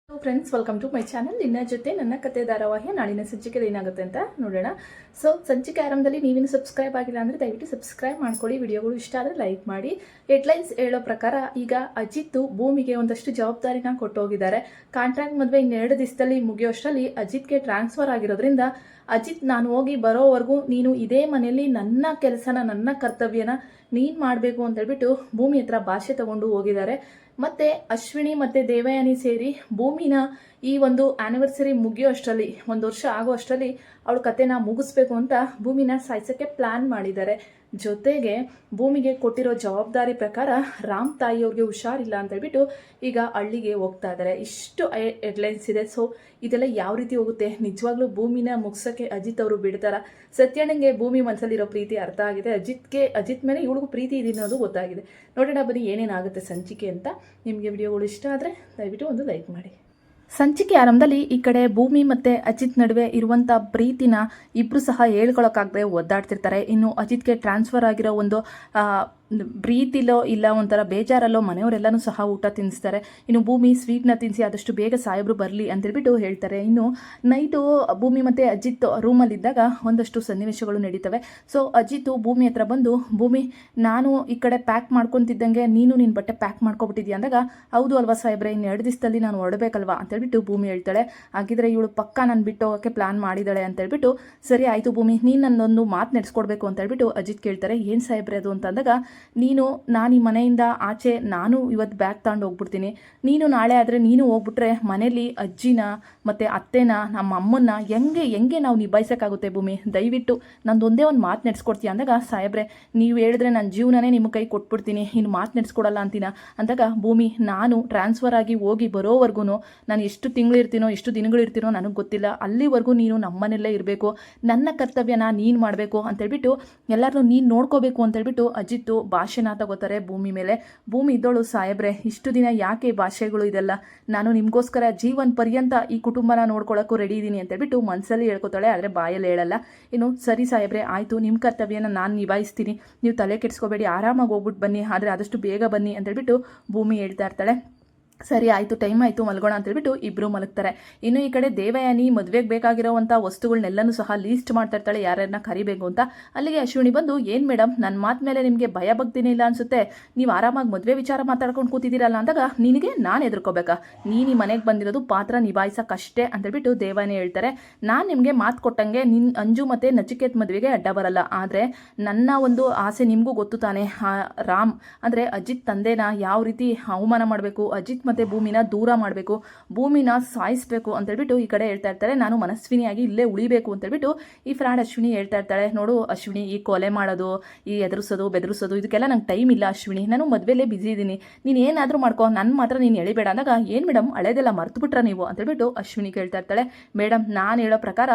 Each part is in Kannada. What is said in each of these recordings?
Friends, welcome to my channel. ನಿನ್ನ ಜೊತೆ ನನ್ನ ಕತೆ ಧಾರಾವಾಹಿಯ ನಾಳಿನ ಸಂಚಿಕೆಯಲ್ಲಿ ಏನಾಗುತ್ತೆ ಅಂತ ನೋಡೋಣ. ಸೊ ಸಂಚಿಕೆ ಆರಂಭದಲ್ಲಿ ನೀವೇನು ಸಬ್ಸ್ಕ್ರೈಬ್ ಆಗಿಲ್ಲ ಅಂದರೆ ದಯವಿಟ್ಟು ಸಬ್ಸ್ಕ್ರೈಬ್ ಮಾಡ್ಕೊಳ್ಳಿ. ವಿಡಿಯೋಗಳು ಇಷ್ಟ ಆದರೆ ಲೈಕ್ ಮಾಡಿ. ಹೆಡ್ಲೈನ್ಸ್ ಹೇಳೋ ಪ್ರಕಾರ ಈಗ ಅಜಿತ್ ಭೂಮಿಗೆ ಒಂದಷ್ಟು ಜವಾಬ್ದಾರಿನ ಕೊಟ್ಟೋಗಿದ್ದಾರೆ. ಕಾಂಟ್ರಾಕ್ಟ್ ಮದುವೆ ಇನ್ನೆರಡು ದಿವಸದಲ್ಲಿ ಮುಗಿಯೋಷ್ಟರಲ್ಲಿ ಅಜಿತ್ಗೆ ಟ್ರಾನ್ಸ್ಫರ್ ಆಗಿರೋದ್ರಿಂದ ಅಜಿತ್ ನಾನು ಹೋಗಿ ಬರೋವರೆಗೂ ನೀನು ಇದೇ ಮನೆಯಲ್ಲಿ ನನ್ನ ಕೆಲಸನ ನನ್ನ ಕರ್ತವ್ಯನ ನೀನು ಮಾಡಬೇಕು ಅಂತ ಹೇಳ್ಬಿಟ್ಟು ಭೂಮಿ ಹತ್ರ ಭಾಷೆ ತಗೊಂಡು ಹೋಗಿದ್ದಾರೆ. ಮತ್ತೆ ಅಶ್ವಿನಿ ಮತ್ತೆ ದೇವಯಾನಿ ಸೇರಿ ಭೂಮಿನ ಈ ಒಂದು ಆನಿವರ್ಸರಿ ಮುಗಿಯೋ ಅಷ್ಟರಲ್ಲಿ, 1 ವರ್ಷ ಆಗೋ ಅಷ್ಟರಲ್ಲಿ ಅವಳ ಕತೆನ ಮುಗಿಸ್ಬೇಕು ಅಂತ ಭೂಮಿನ ಸಾಯಿಸೋಕ್ಕೆ ಪ್ಲಾನ್ ಮಾಡಿದ್ದಾರೆ. ಜೊತೆಗೆ ಭೂಮಿಗೆ ಕೊಟ್ಟಿರೋ ಜವಾಬ್ದಾರಿ ಪ್ರಕಾರ ರಾಮ್ ತಾಯಿಯವ್ರಿಗೆ ಹುಷಾರಿಲ್ಲ ಅಂತ ಹೇಳ್ಬಿಟ್ಟು ಈಗ ಹಳ್ಳಿಗೆ ಹೋಗ್ತಾ ಇದ್ದಾರೆ. ಇಷ್ಟು ಹೆಡ್ಲೈನ್ಸ್ ಇದೆ. ಸೊ ಇದೆಲ್ಲ ಯಾವ ರೀತಿ ಹೋಗುತ್ತೆ, ನಿಜವಾಗ್ಲೂ ಭೂಮಿನ ಮುಗ್ಸೋಕ್ಕೆ ಅಜಿತ್ ಅವರು ಬಿಡ್ತಾರ? ಸತ್ಯಣ್ಣಂಗೆ ಭೂಮಿ ಮನಸ್ಸಲ್ಲಿರೋ ಪ್ರೀತಿ ಅರ್ಥ ಆಗಿದೆ. ಅಜಿತ್ ಮೇಲೆ ಇವಳಿಗೂ ಪ್ರೀತಿ ಇದೆ ಅನ್ನೋದು ಗೊತ್ತಾಗಿದೆ. ನೋಡೋಣ ಬನ್ನಿ ಏನೇನಾಗುತ್ತೆ ಸಂಚಿಕೆ ಅಂತ. ನಿಮಗೆ ವಿಡಿಯೋಗಳು ಇಷ್ಟ ಆದರೆ ದಯವಿಟ್ಟು ಒಂದು ಲೈಕ್ ಮಾಡಿ. ಸಂಚಿಕೆ ಆರಂಭದಲ್ಲಿ ಈ ಕಡೆ ಭೂಮಿ ಮತ್ತು ಅಜಿತ್ ನಡುವೆ ಇರುವಂಥ ಪ್ರೀತಿನ ಇಬ್ಬರು ಸಹ ಹೇಳ್ಕೊಳಕ್ಕಾಗದೆ ಒದ್ದಾಡ್ತಿರ್ತಾರೆ. ಇನ್ನು ಅಜಿತ್ಗೆ ಟ್ರಾನ್ಸ್ಫರ್ ಆಗಿರೋ ಒಂದು ಪ್ರೀತಿಲೋ ಇಲ್ಲ ಒಂಥರ ಬೇಜಾರಲ್ಲೋ ಮನೆಯವರೆಲ್ಲನೂ ಸಹ ಊಟ ತಿನ್ನಿಸ್ತಾರೆ. ಇನ್ನು ಭೂಮಿ ಸ್ವೀಟ್ನ ತಿನ್ನಿಸಿ ಆದಷ್ಟು ಬೇಗ ಸಾಹೇಬ್ರು ಬರಲಿ ಅಂತೇಳ್ಬಿಟ್ಟು ಹೇಳ್ತಾರೆ. ಇನ್ನು ನೈಟು ಭೂಮಿ ಮತ್ತು ಅಜಿತ್ ರೂಮಲ್ಲಿದ್ದಾಗ ಒಂದಷ್ಟು ಸನ್ನಿವೇಶಗಳು ನಡೀತವೆ. ಸೊ ಅಜಿತ್ ಭೂಮಿ ಹತ್ರ ಬಂದು, ಭೂಮಿ ನಾನು ಈ ಕಡೆ ಪ್ಯಾಕ್ ಮಾಡ್ಕೊತಿದ್ದಂಗೆ ನೀನು ನಿನ್ನ ಬಟ್ಟೆ ಪ್ಯಾಕ್ ಮಾಡ್ಕೊಬಿಟ್ಟಿದ್ಯಾ ಅಂದಾಗ, ಹೌದು ಅಲ್ವಾ ಸಾಹೇಬ್ರೆ, ಇನ್ನು 2 ದಿವಸದಲ್ಲಿ ನಾನು ಹೊರಡಬೇಕಲ್ವಾ ಅಂತೇಳ್ಬಿಟ್ಟು ಭೂಮಿ ಹೇಳ್ತಾಳೆ. ಹಾಗಿದ್ರೆ ಇವಳು ಪಕ್ಕ ನಾನು ಬಿಟ್ಟು ಹೋಗೋಕ್ಕೆ ಪ್ಲಾನ್ ಮಾಡಿದ್ದಾಳೆ ಅಂತೇಳ್ಬಿಟ್ಟು, ಸರಿ ಆಯಿತು ಭೂಮಿ, ನೀನು ನನ್ನೊಂದು ಮಾತು ನಡೆಸ್ಕೊಡ್ಬೇಕು ಅಂತೇಳ್ಬಿಟ್ಟು ಅಜಿತ್ ಕೇಳ್ತಾರೆ. ಏನು ಸಾಹೇಬ್ರೆ ಅದು ಅಂತಂದಾಗ, ನಾನು ಈ ಮನೆಯಿಂದ ಆಚೆ ನಾನು ಇವತ್ತು ಬ್ಯಾಗ್ ತಗೊಂಡು ಹೋಗ್ಬಿಡ್ತೀನಿ. ನೀನು ನಾಳೆ ಆದರೆ ನೀನು ಹೋಗ್ಬಿಟ್ರೆ ಮನೇಲಿ ಅಜ್ಜಿನ ಮತ್ತು ಅತ್ತೆನ ನಮ್ಮ ಅಮ್ಮನ್ನ ಹೆಂಗೆ ನಾವು ನಿಭಾಯಿಸೋಕ್ಕಾಗುತ್ತೆ ಭೂಮಿ? ದಯವಿಟ್ಟು ನಂದೊಂದೇ ಒಂದು ಮಾತು ನಡೆಸ್ಕೊಡ್ತೀಯ ಅಂದಾಗ, ಸಾಹೇಬ್ರೆ ನೀವು ಹೇಳಿದ್ರೆ ನನ್ನ ಜೀವನನೇ ನಿಮ್ಮ ಕೈ ಕೊಟ್ಬಿಡ್ತೀನಿ, ಇನ್ನು ಮಾತು ನಡೆಸ್ಕೊಡಲ್ಲ ಅಂತೀನ ಅಂದಾಗ, ಭೂಮಿ ನಾನು ಟ್ರಾನ್ಸ್ಫರ್ ಆಗಿ ಹೋಗಿ ಬರೋವರೆಗೂ ನಾನು ಎಷ್ಟು ತಿಂಗಳು ಇರ್ತೀನೋ ಎಷ್ಟು ದಿನಗಳು ಇರ್ತೀನೋ ನನಗೆ ಗೊತ್ತಿಲ್ಲ, ಅಲ್ಲಿವರೆಗೂ ನೀನು ನಮ್ಮನೆಯಲ್ಲೇ ಇರಬೇಕು, ನನ್ನ ಕರ್ತವ್ಯನ ನೀನು ಮಾಡಬೇಕು ಅಂತೇಳ್ಬಿಟ್ಟು ಎಲ್ಲರನ್ನೂ ನೀನು ನೋಡ್ಕೋಬೇಕು ಅಂತೇಳ್ಬಿಟ್ಟು ಅಜಿತ್ತು ಭಾಷೆನ ತಗೋತಾರೆ ಭೂಮಿ ಮೇಲೆ. ಭೂಮಿ ಇದ್ದೋಳು, ಸಾಹೇಬ್ರೆ ಇಷ್ಟು ದಿನ ಯಾಕೆ ಭಾಷೆಗಳು ಇದೆಲ್ಲ, ನಾನು ನಿಮಗೋಸ್ಕರ ಜೀವನ ಪರ್ಯಂತ ಈ ಕುಟುಂಬನ ನೋಡ್ಕೊಳ್ಳೋಕ್ಕೂ ರೆಡಿ ಇದ್ದೀನಿ ಅಂತೇಳ್ಬಿಟ್ಟು ಮನಸ್ಸಲ್ಲಿ ಹೇಳ್ಕೊತಾಳೆ, ಆದರೆ ಬಾಯಲ್ಲಿ ಹೇಳಲ್ಲ. ಇನ್ನು ಸರಿ ಸಾಹೇಬ್ರೆ ಆಯಿತು, ನಿಮ್ಮ ಕರ್ತವ್ಯನ ನಾನು ನಿಭಾಯಿಸ್ತೀನಿ, ನೀವು ತಲೆ ಕೆಡಿಸ್ಕೋಬೇಡಿ, ಆರಾಮಾಗಿ ಹೋಗ್ಬಿಟ್ಟು ಬನ್ನಿ, ಆದರೆ ಆದಷ್ಟು ಬೇಗ ಬನ್ನಿ ಅಂತೇಳ್ಬಿಟ್ಟು ಭೂಮಿ ಹೇಳ್ತಾ ಇರ್ತಾಳೆ. ಸರಿ ಆಯಿತು, ಟೈಮ್ ಆಯಿತು, ಮಲ್ಗೋಣ ಅಂತೇಳ್ಬಿಟ್ಟು ಇಬ್ಬರು ಮಲಗ್ತಾರೆ. ಇನ್ನು ಈ ಕಡೆ ದೇವಯಾನಿ ಮದುವೆಗೆ ಬೇಕಾಗಿರೋವಂಥ ವಸ್ತುಗಳನ್ನೆಲ್ಲನೂ ಸಹ ಲೀಸ್ಟ್ ಮಾಡ್ತಾ ಇರ್ತಾಳೆ, ಯಾರನ್ನ ಕರಿಬೇಕು ಅಂತ. ಅಲ್ಲಿಗೆ ಅಶ್ವಿನಿ ಬಂದು, ಏನು ಮೇಡಮ್ ನನ್ನ ಮಾತು ಮೇಲೆ ನಿಮಗೆ ಭಯ ಭಕ್ತಿನೇ ಇಲ್ಲ ಅನಿಸುತ್ತೆ, ನೀವು ಆರಾಮಾಗಿ ಮದುವೆ ವಿಚಾರ ಮಾತಾಡ್ಕೊಂಡು ಕೂತಿದ್ದೀರಲ್ಲ ಅಂದಾಗ, ನಿನಗೆ ನಾನು ಎದುರ್ಕೋಬೇಕಾ? ನೀನು ಈ ಮನೆಗೆ ಬಂದಿರೋದು ಪಾತ್ರ ನಿಭಾಯಿಸೋಕ್ಕಷ್ಟೇ ಅಂತೇಳ್ಬಿಟ್ಟು ದೇವಯಾನಿ ಹೇಳ್ತಾರೆ. ನಾನು ನಿಮಗೆ ಮಾತು ಕೊಟ್ಟಂಗೆ ಅಂಜು ಮತ್ತು ನಚಿಕೇತ್ ಮದುವೆಗೆ ಅಡ್ಡ ಬರಲ್ಲ, ಆದರೆ ನನ್ನ ಒಂದು ಆಸೆ ನಿಮಗೂ ಗೊತ್ತು ತಾನೆ, ರಾಮ್ ಅಂದರೆ ಅಜಿತ್ ತಂದೆನ ಯಾವ ರೀತಿ ಅವಮಾನ ಮಾಡಬೇಕು, ಅಜಿತ್ ಮತ್ತು ಭೂಮಿನ ದೂರ ಮಾಡಬೇಕು, ಭೂಮಿನ ಸಾಯಿಸಬೇಕು ಅಂತೇಳ್ಬಿಟ್ಟು ಈ ಕಡೆ ಹೇಳ್ತಾ ಇರ್ತಾರೆ. ನಾನು ಮನಸ್ವಿನಿಯಾಗಿ ಇಲ್ಲೇ ಉಳಿಬೇಕು ಅಂತೇಳ್ಬಿಟ್ಟು ಈ ಫ್ರಾಡ್ ಅಶ್ವಿನಿ ಹೇಳ್ತಾ ಇರ್ತಾಳೆ. ನೋಡು ಅಶ್ವಿನಿ, ಈ ಕೊಲೆ ಮಾಡೋದು, ಈ ಎದುರಿಸೋದು ಬೆದರಿಸೋದು ಇದಕ್ಕೆಲ್ಲ ನಂಗೆ ಟೈಮ್ ಇಲ್ಲ ಅಶ್ವಿನಿ, ನಾನು ಮದುವೆಲೇ ಬ್ಯುಸಿ ಇದ್ದೀನಿ, ನೀನು ಏನಾದರೂ ಮಾಡ್ಕೋ, ನನ್ನ ಮಾತ್ರ ನೀನು ಎಳಿಬೇಡ ಅಂದಾಗ, ಏನು ಮೇಡಮ್ ಹಳೇದೆಲ್ಲ ಮರ್ತು ಬಿಟ್ರ ನೀವು ಅಂತೇಳ್ಬಿಟ್ಟು ಅಶ್ವಿನಿ ಕೇಳ್ತಾ ಇರ್ತಾಳೆ. ಮೇಡಮ್ ನಾನು ಹೇಳೋ ಪ್ರಕಾರ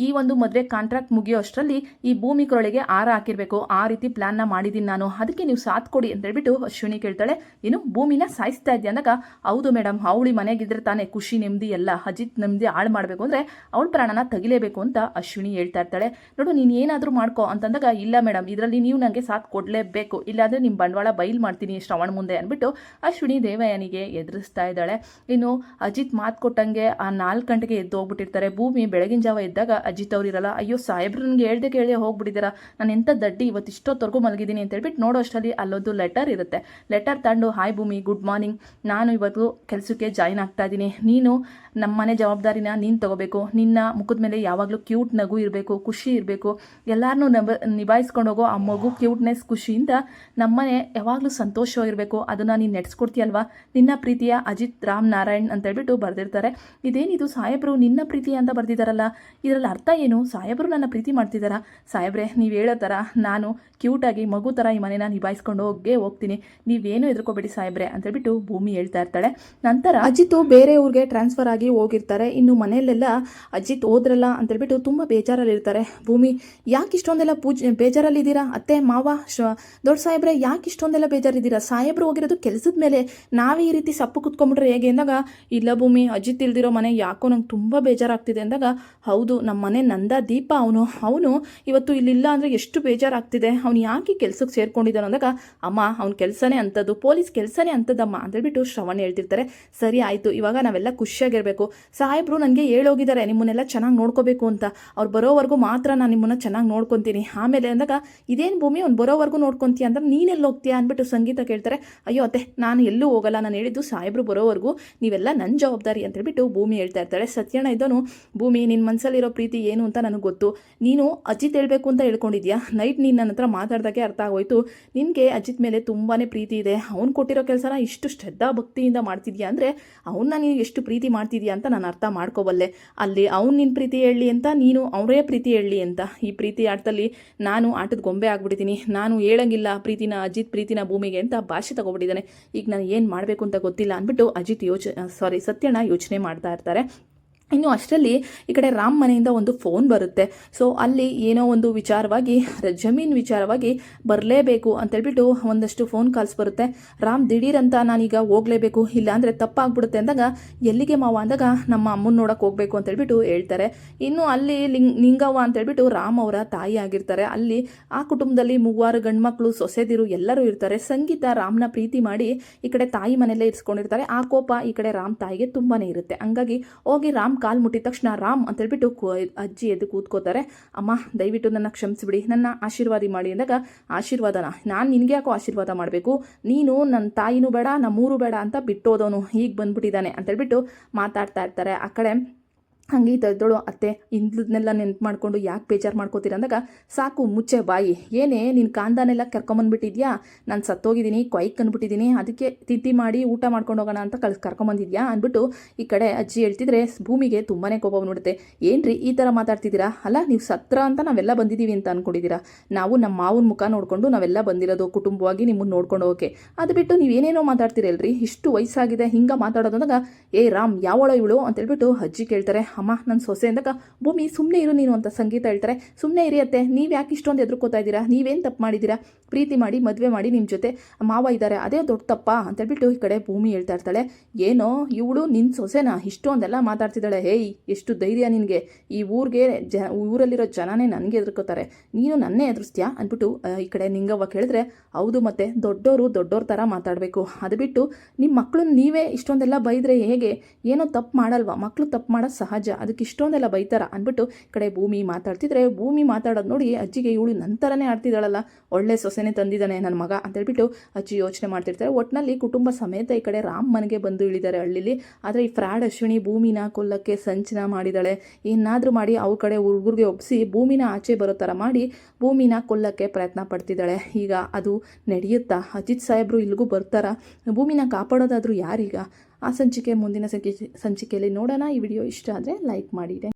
ಈ ಒಂದು ಮದುವೆ ಕಾಂಟ್ರಾಕ್ಟ್ ಮುಗಿಯೋ ಅಷ್ಟರಲ್ಲಿ ಈ ಭೂಮಿ ಕೊರಳಿಗೆ ಹಾರ ಹಾಕಿರಬೇಕು, ಆ ರೀತಿ ಪ್ಲಾನ್ನ ಮಾಡಿದ್ದೀನಿ ನಾನು, ಅದಕ್ಕೆ ನೀವು ಸಾಥ್ ಕೊಡಿ ಅಂತೇಳ್ಬಿಟ್ಟು ಅಶ್ವಿನಿ ಕೇಳ್ತಾಳೆ. ಇನ್ನು ಭೂಮಿನ ಸಾಯಿಸ್ತಾ ಇದ್ದೆ ಅಂದಾಗ, ಹೌದು ಮೇಡಮ್, ಅವಳಿ ಮನೆಗಿದ್ರೆ ತಾನೇ ಖುಷಿ ನೆಮ್ಮದಿ ಎಲ್ಲ, ಅಜಿತ್ ನೆಮ್ಮದಿ ಹಾಳು ಮಾಡಬೇಕು ಅಂದರೆ ಅವಳ ಪ್ರಾಣನ ತೆಗಿಲೇಬೇಕು ಅಂತ ಅಶ್ವಿನಿ ಹೇಳ್ತಾ ಇರ್ತಾಳೆ. ನೋಡು ನೀನು ಏನಾದರೂ ಮಾಡ್ಕೋ ಅಂತಂದಾಗ, ಇಲ್ಲ ಮೇಡಮ್ ಇದರಲ್ಲಿ ನೀವು ನನಗೆ ಸಾಥ್ ಕೊಡಲೇಬೇಕು, ಇಲ್ಲಾಂದರೆ ನಿಮ್ಮ ಬಂಡವಾಳ ಬಯಲು ಮಾಡ್ತೀನಿ ಶ್ರವಣ ಮುಂದೆ ಅಂದ್ಬಿಟ್ಟು ಅಶ್ವಿನಿ ದೇವಯಾನಿಗೆ ಎದುರಿಸ್ತಾ ಇದ್ದಾಳೆ. ಇನ್ನು ಅಜಿತ್ ಮಾತು ಕೊಟ್ಟಂಗೆ ಆ 4 ಗಂಟೆಗೆ ಎದ್ದು ಹೋಗ್ಬಿಟ್ಟಿರ್ತಾರೆ. ಭೂಮಿ ಬೆಳಗಿನ ಜಾವ ಇದ್ದಾಗ ಅಜಿತ್ ಅವರಿರಲ್ಲ. ಅಯ್ಯೋ ಸಾಹೇಬ್ರು ನನಗೆ ಕೇಳದೆ ಹೋಗ್ಬಿಟ್ಟಿದ್ದೀರಾ, ನಾನು ಎಂಥ ದಡ್ಡಿ ಇವತ್ತು ಇಷ್ಟೊತ್ತವರೆಗೂ ಮಲಗಿದ್ದೀನಿ ಅಂತ ಹೇಳ್ಬಿಟ್ಟು ನೋಡೋ ಅಷ್ಟರಲ್ಲಿ ಅಲ್ಲೊಂದು ಲೆಟರ್ ಇರುತ್ತೆ. ಲೆಟರ್ ತಗೊಂಡು, ಹಾಯ್ ಭೂಮಿ, ಗುಡ್ ಮಾರ್ನಿಂಗ್, ನಾನು ಇವತ್ತು ಕೆಲಸಕ್ಕೆ ಜಾಯಿನ್ ಆಗ್ತಾ ಇದ್ದೀನಿ, ನೀನು ನಮ್ಮನೆ ಜವಾಬ್ದಾರಿನ ನೀನು ತಗೋಬೇಕು, ನಿನ್ನ ಮುಖದ ಮೇಲೆ ಯಾವಾಗಲೂ ಕ್ಯೂಟ್ ನಗು ಇರಬೇಕು, ಖುಷಿ ಇರಬೇಕು, ಎಲ್ಲರನ್ನೂ ನಿಭಾಯಿಸ್ಕೊಂಡು ಹೋಗೋ ಆ ಮಗು ಕ್ಯೂಟ್ನೆಸ್ ಖುಷಿಯಿಂದ ನಮ್ಮನೆ ಯಾವಾಗಲೂ ಸಂತೋಷವಾಗಿರಬೇಕು, ಅದನ್ನು ನೀನು ನಡೆಸ್ಕೊಡ್ತೀಯಲ್ವಾ, ನಿನ್ನ ಪ್ರೀತಿಯ ಅಜಿತ್ ರಾಮ್ ನಾರಾಯಣ್ ಅಂತೇಳ್ಬಿಟ್ಟು ಬರೆದಿರ್ತಾರೆ. ಇದೇನಿದು ಸಾಹೇಬರು ನಿನ್ನ ಪ್ರೀತಿ ಅಂತ ಬರೆದಿದ್ದಾರಲ್ಲ, ಇದರಲ್ಲಿ ಅರ್ಥ ಏನು? ಸಾಹೇಬರು ನನ್ನ ಪ್ರೀತಿ ಮಾಡ್ತಿದ್ದಾರಾ? ಸಾಹೇಬ್ರೆ ನೀವು ಹೇಳೋ ಥರ ನಾನು ಕ್ಯೂಟಾಗಿ ಮಗು ಥರ ಈ ಮನೆನ ನಿಭಾಯಿಸ್ಕೊಂಡು ಹೋಗ್ತೀನಿ, ನೀವೇನು ಎದುರ್ಕೋಬೇಡಿ ಸಾಹೇಬ್ರೆ ಅಂತೇಳ್ಬಿಟ್ಟು ಭೂಮಿ ಹೇಳ್ತಾ ಇರ್ತಾಳೆ. ನಂತರ ಅಜಿತ್ ಬೇರೆ ಊರಿಗೆ ಟ್ರಾನ್ಸ್ಫರ್ ಆಗಿ ಹೋಗಿರ್ತಾರೆ. ಇನ್ನು ಮನೆಯಲ್ಲೆಲ್ಲ ಅಜಿತ್ ಹೋದ್ರಲ್ಲ ಅಂತೇಳ್ಬಿಟ್ಟು ತುಂಬ ಬೇಜಾರಲ್ಲಿರ್ತಾರೆ. ಭೂಮಿ, ಯಾಕೆ ಇಷ್ಟೊಂದೆಲ್ಲ ಬೇಜಾರಲ್ಲಿದ್ದೀರಾ? ಅತ್ತೆ ಮಾವ ದೊಡ್ಡ ಸಾಹೇಬ್ರೆ ಯಾಕೆ ಇಷ್ಟೊಂದೆಲ್ಲ ಬೇಜಾರಿದ್ದೀರಾ? ಸಾಹೇಬ್ರು ಹೋಗಿರೋದು ಕೆಲಸದ ಮೇಲೆ, ನಾವೇ ಈ ರೀತಿ ಸಪ್ಪು ಕುತ್ಕೊಂಡ್ಬಿಟ್ರೆ ಹೇಗೆ ಅಂದಾಗ, ಇಲ್ಲ ಭೂಮಿ ಅಜಿತ್ ಇಲ್ದಿರೋ ಮನೆ ಯಾಕೋ ನಂಗೆ ತುಂಬ ಬೇಜಾರಾಗ್ತಿದೆ ಅಂದಾಗ, ಹೌದು ನಮ್ಮ ಮನೆ ನಂದ ದೀಪ, ಅವನು ಇವತ್ತು ಇಲ್ಲಿಲ್ಲ ಅಂದರೆ ಎಷ್ಟು ಬೇಜಾರಾಗ್ತಿದೆ, ಅವ್ನು ಯಾಕೆ ಕೆಲಸಕ್ಕೆ ಸೇರ್ಕೊಂಡಿದ್ದಾನೆ ಅಂದಾಗ, ಅಮ್ಮ ಅವ್ನ ಕೆಲಸನೇ ಅಂಥದ್ದು, ಪೊಲೀಸ್ ಕೆಲಸನೇ ಅಂಥದ್ದಮ್ಮ ಅಂತೇಳ್ಬಿಟ್ಟು ಶ್ರವಣ್ ಹೇಳ್ತಾರೆ. ಹೇಳ್ತಿರ್ತಾರೆ. ಸರಿ ಆಯಿತು, ಇವಾಗ ನಾವೆಲ್ಲ ಖುಷಿಯಾಗಿರಬೇಕು. ಸಾಹೇಬ್ರು ನನಗೆ ಹೇಳೋಗಿದ್ದಾರೆ ನಿಮ್ಮನ್ನೆಲ್ಲ ಚೆನ್ನಾಗಿ ನೋಡ್ಕೋಬೇಕು ಅಂತ. ಅವ್ರು ಬರೋವರೆಗೂ ಮಾತ್ರ ನಾನು ನಿಮ್ಮನ್ನು ಚೆನ್ನಾಗಿ ನೋಡ್ಕೊತೀನಿ. ಆಮೇಲೆ ಅಂದಾಗ ಇದೇನು ಭೂಮಿ ಅವ್ನು ಬರೋವರೆಗೂ ನೋಡ್ಕೊತೀಯ ಅಂದ್ರೆ ನೀನೆಲ್ಲಿ ಹೋಗ್ತೀಯಾ ಅಂದ್ಬಿಟ್ಟು ಸಂಗೀತ ಕೇಳ್ತಾರೆ. ಅಯ್ಯೋ ಅತ್ತೆ, ನಾನು ಎಲ್ಲೂ ಹೋಗಲ್ಲ, ನಾನು ಹೇಳಿದ್ದು ಸಾಹೇಬ್ರು ಬರೋವರೆಗೂ ನೀವೆಲ್ಲ ನನ್ನ ಜವಾಬ್ದಾರಿ ಅಂತ ಹೇಳ್ಬಿಟ್ಟು ಭೂಮಿ ಹೇಳ್ತಾ ಇರ್ತಾಳೆ. ಸತ್ಯಣ್ಣ ಇದ್ದೋನು, ಭೂಮಿ ನಿನ್ನ ಮನಸ್ಸಲ್ಲಿರೋ ಪ್ರೀತಿ ಏನು ಅಂತ ನನಗೆ ಗೊತ್ತು. ನೀನು ಅಜಿತ್ ಹೇಳಬೇಕು ಅಂತ ಹೇಳ್ಕೊಂಡಿದ್ಯಾ. ನೈಟ್ ನೀನು ನನ್ನ ಹತ್ರ ಮಾತಾಡ್ದಾಗೆ ಅರ್ಥ ಆಗೋಯ್ತು. ನಿನಗೆ ಅಜಿತ್ ಮೇಲೆ ತುಂಬಾ ಪ್ರೀತಿ ಇದೆ. ಅವ್ನು ಕೊಟ್ಟಿರೋ ಕೆಲಸನ ಇಷ್ಟು ಶ್ರದ್ಧಾ ಭಕ್ತಿಯಿಂದ ಮಾಡ್ತಿದ್ಯಾ ಅಂದರೆ ಅವನ್ನ ನೀನು ಎಷ್ಟು ಪ್ರೀತಿ ಮಾಡ್ತಿದ್ಯಾ ಅಂತ ನಾನು ಅರ್ಥ ಮಾಡ್ಕೋಬಲ್ಲೆ. ಅಲ್ಲಿ ಅವ್ನು ನಿನ್ನ ಪ್ರೀತಿ ಹೇಳಲಿ ಅಂತ, ನೀನು ಅವರೇ ಪ್ರೀತಿ ಹೇಳಲಿ ಅಂತ. ಈ ಪ್ರೀತಿ ಆಟದಲ್ಲಿ ನಾನು ಆಟದ ಗೊಂಬೆ ಆಗ್ಬಿಟ್ಟಿದ್ದೀನಿ. ನಾನು ಹೇಳಂಗಿಲ್ಲ ಪ್ರೀತಿನ, ಅಜಿತ್ ಪ್ರೀತಿನ ಭೂಮಿಗೆ ಅಂತ ಭಾಷೆ ತಗೊಬಿಟ್ಟಿದ್ದಾನೆ. ಈಗ ನಾನು ಏನು ಮಾಡಬೇಕು ಅಂತ ಗೊತ್ತಿಲ್ಲ ಅಂದ್ಬಿಟ್ಟು ಸತ್ಯಣ್ಣ ಯೋಚನೆ ಮಾಡ್ತಾ ಇರ್ತಾರೆ. ಇನ್ನು ಅಷ್ಟರಲ್ಲಿ ಈ ಕಡೆ ರಾಮ್ ಮನೆಯಿಂದ ಒಂದು ಫೋನ್ ಬರುತ್ತೆ. ಸೊ ಅಲ್ಲಿ ಏನೋ ಒಂದು ವಿಚಾರವಾಗಿ, ಜಮೀನು ವಿಚಾರವಾಗಿ ಬರಲೇಬೇಕು ಅಂತೇಳ್ಬಿಟ್ಟು ಒಂದಷ್ಟು ಫೋನ್ ಕಾಲ್ಸ್ ಬರುತ್ತೆ. ರಾಮ್ ದಿಢೀರಂತ ನಾನೀಗ ಹೋಗಲೇಬೇಕು, ಇಲ್ಲ ಅಂದರೆ ತಪ್ಪಾಗ್ಬಿಡುತ್ತೆ ಅಂದಾಗ, ಎಲ್ಲಿಗೆ ಮಾವ ಅಂದಾಗ ನಮ್ಮ ಅಮ್ಮನ ನೋಡೋಕೆ ಹೋಗಬೇಕು ಅಂತೇಳ್ಬಿಟ್ಟು ಹೇಳ್ತಾರೆ. ಇನ್ನು ಅಲ್ಲಿ ನಿಂಗವ್ವ ಅಂತೇಳ್ಬಿಟ್ಟು ರಾಮ್ ಅವರ ತಾಯಿ ಆಗಿರ್ತಾರೆ. ಅಲ್ಲಿ ಆ ಕುಟುಂಬದಲ್ಲಿ 3 ಗಂಡ್ಮಕ್ಳು, ಸೊಸೆದಿರು ಎಲ್ಲರೂ ಇರ್ತಾರೆ. ಸಂಗೀತ ರಾಮ್ನ ಪ್ರೀತಿ ಮಾಡಿ ಈ ಕಡೆ ತಾಯಿ ಮನೆಯಲ್ಲೇ ಇರಿಸ್ಕೊಂಡಿರ್ತಾರೆ. ಆ ಕೋಪ ಈ ಕಡೆ ರಾಮ್ ತಾಯಿಗೆ ತುಂಬಾ ಇರುತ್ತೆ. ಹಂಗಾಗಿ ಹೋಗಿ ರಾಮ್ ಕಾಲು ಮುಟ್ಟಿದ ತಕ್ಷಣ ರಾಮ್ ಅಂತೇಳ್ಬಿಟ್ಟು ಅಜ್ಜಿ ಎದ್ದು ಕೂತ್ಕೋತಾರೆ. ಅಮ್ಮ ದಯವಿಟ್ಟು ನನ್ನ ಕ್ಷಮಿಸಿಬಿಡಿ, ನನ್ನ ಆಶೀರ್ವಾದಿ ಮಾಡಿ ಅಂದಾಗ, ಆಶೀರ್ವಾದನ ನಾನು ನಿನಗೆ ಯಾಕೋ ಆಶೀರ್ವಾದ ಮಾಡಬೇಕು, ನೀನು ನನ್ನ ತಾಯಿನೂ ಬೇಡ ನಮ್ಮೂರು ಬೇಡ ಅಂತ ಬಿಟ್ಟೋದವನು ಈಗ ಬಂದ್ಬಿಟ್ಟಿದ್ದಾನೆ ಅಂತೇಳ್ಬಿಟ್ಟು ಮಾತಾಡ್ತಾ ಇರ್ತಾರೆ. ಆ ಕಡೆ ಹಂಗೀತ ಇದ್ದೋಳು, ಅತ್ತೆ ಇಂದ್ಲನ್ನೆಲ್ಲ ನೆನ್ಪು ಮಾಡಿಕೊಂಡು ಯಾಕೆ ಬೇಜಾರು ಮಾಡ್ಕೋತೀರ ಅಂದಾಗ, ಸಾಕು ಮುಚ್ಚೆ ಬಾಯಿ, ಏನೇ ನಿನ್ನ ಕಾಂದಾನೆಲ್ಲ ಕರ್ಕೊಂಬಂದ್ಬಿಟ್ಟಿದ್ಯಾ, ನಾನು ಸತ್ತೋಗಿದ್ದೀನಿ, ಕೊಯ್ಕ್ ಅಂದ್ಬಿಟ್ಟಿದ್ದೀನಿ, ಅದಕ್ಕೆ ತಿಥಿ ಮಾಡಿ ಊಟ ಮಾಡ್ಕೊಂಡು ಹೋಗೋಣ ಅಂತ ಕರ್ಕೊಂಬಂದಿದ್ಯಾ ಅಂದ್ಬಿಟ್ಟು ಈ ಕಡೆ ಅಜ್ಜಿ ಹೇಳ್ತಿದ್ರೆ ಭೂಮಿಗೆ ತುಂಬಾ ಕೋಪ ಬಂದ್ಬಿಡುತ್ತೆ. ಏನ್ರಿ ಈ ಥರ ಮಾತಾಡ್ತಿದ್ದೀರಾ, ಅಲ್ಲ ನೀವು ಸತ್ರ ಅಂತ ನಾವೆಲ್ಲ ಬಂದಿದ್ದೀವಿ ಅಂತ ಅಂದ್ಕೊಂಡಿದ್ದೀರಾ, ನಾವು ನಮ್ಮ ಮಾವನ ಮುಖ ನೋಡಿಕೊಂಡು ನಾವೆಲ್ಲ ಬಂದಿರೋದು ಕುಟುಂಬವಾಗಿ ನಿಮ್ಮನ್ನು ನೋಡ್ಕೊಂಡು ಹೋಗೋಕೆ, ಅದು ಬಿಟ್ಟು ನೀವೇನೇನೋ ಮಾತಾಡ್ತೀರಲ್ರಿ, ಇಷ್ಟು ವಯಸ್ಸಾಗಿದೆ ಹಿಂಗೆ ಮಾತಾಡೋದು ಅಂದಾಗ, ಏ ರಾಮ್ ಯಾವಳೋ ಇವಳು ಅಂತೇಳ್ಬಿಟ್ಟು ಅಜ್ಜಿ ಕೇಳ್ತಾರೆ. ಅಮ್ಮ ನನ್ನ ಸೊಸೆ ಅಂದಾಗ, ಭೂಮಿ ಸುಮ್ಮನೆ ಇರು ನೀನು ಅಂತ ಸಂಗೀತ ಹೇಳ್ತಾರೆ. ಸುಮ್ಮನೆ ಇರಿಯತ್ತೆ, ನೀವು ಯಾಕೆ ಇಷ್ಟೊಂದು ಎದುರ್ಕೋತಾ ಇದ್ದೀರಾ, ನೀವೇನು ತಪ್ಪು ಮಾಡಿದ್ದೀರಾ, ಪ್ರೀತಿ ಮಾಡಿ ಮದುವೆ ಮಾಡಿ ನಿಮ್ಮ ಜೊತೆ ಮಾವ ಇದ್ದಾರೆ, ಅದೇ ದೊಡ್ಡ ತಪ್ಪ ಅಂತೇಳ್ಬಿಟ್ಟು ಈ ಕಡೆ ಭೂಮಿ ಹೇಳ್ತಾ ಇರ್ತಾಳೆ. ಏನೋ ಇವಳು ನಿನ್ನ ಸೊಸೆನ ಇಷ್ಟೊಂದೆಲ್ಲ ಮಾತಾಡ್ತಿದ್ದಾಳೆ, ಹೇಯ್ ಎಷ್ಟು ಧೈರ್ಯ ನಿನಗೆ, ಈ ಊರಲ್ಲಿರೋ ಜನನೇ ನನಗೆ ಎದುರ್ಕೋತಾರೆ, ನೀನು ನನ್ನೇ ಎದುರಿಸ್ತೀಯಾ ಅಂದ್ಬಿಟ್ಟು ಈ ಕಡೆ ನಿಂಗವ್ವ ಕೇಳಿದ್ರೆ, ಹೌದು ಮತ್ತೆ ದೊಡ್ಡೋರ ಥರ ಮಾತಾಡಬೇಕು, ಅದು ಬಿಟ್ಟು ನಿಮ್ಮ ಮಕ್ಕಳನ್ನ ನೀವೇ ಇಷ್ಟೊಂದೆಲ್ಲ ಬೈದರೆ ಹೇಗೆ, ಏನೋ ತಪ್ಪು ಮಾಡಲ್ವಾ, ಮಕ್ಕಳು ತಪ್ಪು ಮಾಡೋದು ಸಹಜ, ಅದಕ್ಕೆ ಇಷ್ಟೊಂದೆಲ್ಲ ಬೈತಾರ ಅಂದ್ಬಿಟ್ಟು ಕಡೆ ಭೂಮಿ ಮಾತಾಡ್ತಿದ್ರೆ, ಭೂಮಿ ಮಾತಾಡೋದು ನೋಡಿ ಅಜ್ಜಿಗೆ ಇವಳು ನಂತರನೇ ಆಡ್ತಿದ್ದಾಳಲ್ಲ, ಒಳ್ಳೆ ಸೊಸೆನೇ ತಂದಿದ್ದಾನೆ ನನ್ನ ಮಗ ಅಂತೇಳ್ಬಿಟ್ಟು ಅಜ್ಜಿ ಯೋಚನೆ ಮಾಡ್ತಿರ್ತಾರೆ. ಒಟ್ಟಿನಲ್ಲಿ ಕುಟುಂಬ ಸಮೇತ ಈ ಕಡೆ ರಾಮ್ ಮನೆಗೆ ಬಂದು ಇಳಿದ್ದಾರೆ ಹಳ್ಳಿಲಿ. ಆದರೆ ಈ ಫ್ರಾಡ್ ಅಶ್ವಿನಿ ಭೂಮಿನ ಕೊಲ್ಲಕ್ಕೆ ಸಂಚನ ಮಾಡಿದ್ದಾಳೆ. ಏನಾದರೂ ಮಾಡಿ ಅವ್ರ ಕಡೆ ಹುಡುಗರಿಗೆ ಒಪ್ಪಿಸಿ ಭೂಮಿನ ಆಚೆ ಬರೋ ಥರ ಮಾಡಿ ಭೂಮಿನ ಕೊಲ್ಲಕ್ಕೆ ಪ್ರಯತ್ನ ಪಡ್ತಿದ್ದಾಳೆ. ಈಗ ಅದು ನಡೆಯುತ್ತಾ, ಅಜಿತ್ ಸಾಹೇಬ್ರು ಇಲ್ಲಿಗೂ ಬರ್ತಾರಾ, ಭೂಮಿನ ಕಾಪಾಡೋದಾದರೂ ಯಾರೀಗ? ಆ ಮುಂದಿನ ಸಂಚಿಕೆಯಲ್ಲಿ ನೋಡೋಣ. ಈ ವಿಡಿಯೋ ಇಷ್ಟ ಆದರೆ ಲೈಕ್ ಮಾಡಿ.